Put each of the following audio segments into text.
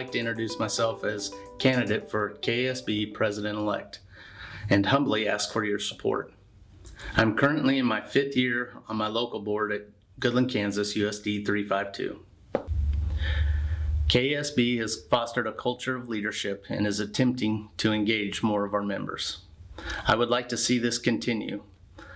like to introduce myself as candidate for KASB President-elect and humbly ask for your support. I'm currently in my 5th year on my local board at Goodland, Kansas, USD 352. KASB has fostered a culture of leadership and is attempting to engage more of our members. I would like to see this continue.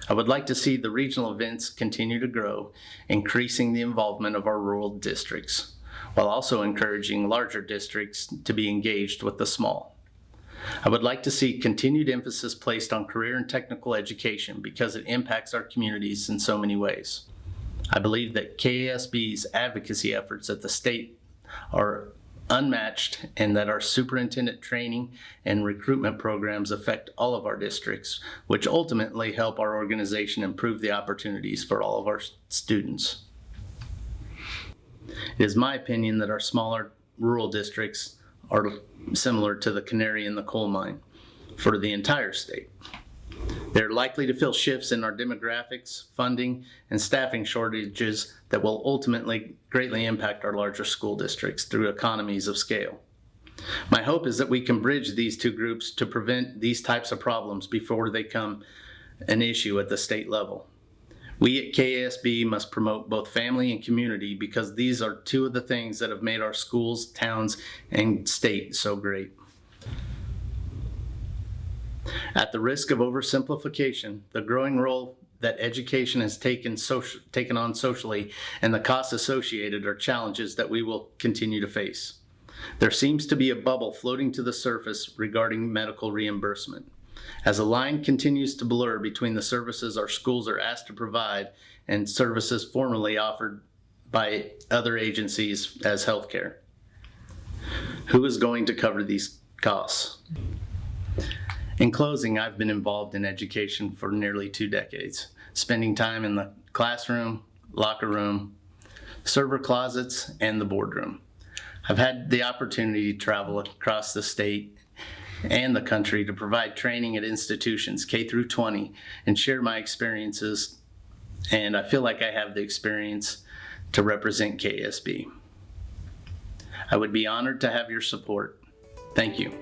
I would like to see the regional events continue to grow, increasing the involvement of our rural districts, while also encouraging larger districts to be engaged with the small. I would like to see continued emphasis placed on career and technical education because it impacts our communities in so many ways. I believe that KASB's advocacy efforts at the state are unmatched and that our superintendent training and recruitment programs affect all of our districts, which ultimately help our organization improve the opportunities for all of our students. It is my opinion that our smaller rural districts are similar to the canary in the coal mine for the entire state. They're likely to feel shifts in our demographics, funding, and staffing shortages that will ultimately greatly impact our larger school districts through economies of scale. My hope is that we can bridge these two groups to prevent these types of problems before they become an issue at the state level. We at KASB must promote both family and community because these are two of the things that have made our schools, towns, and state so great. At the risk of oversimplification, the growing role that education has taken on socially and the costs associated are challenges that we will continue to face. There seems to be a bubble floating to the surface regarding medical reimbursement. As a line continues to blur between the services our schools are asked to provide and services formerly offered by other agencies as healthcare. Who is going to cover these costs? In closing, I've been involved in education for nearly 2 decades, spending time in the classroom, locker room, server closets, and the boardroom. I've had the opportunity to travel across the state and the country to provide training at institutions K through 20 and share my experiences, and I feel like I have the experience to represent KASB. I would be honored to have your support. Thank you.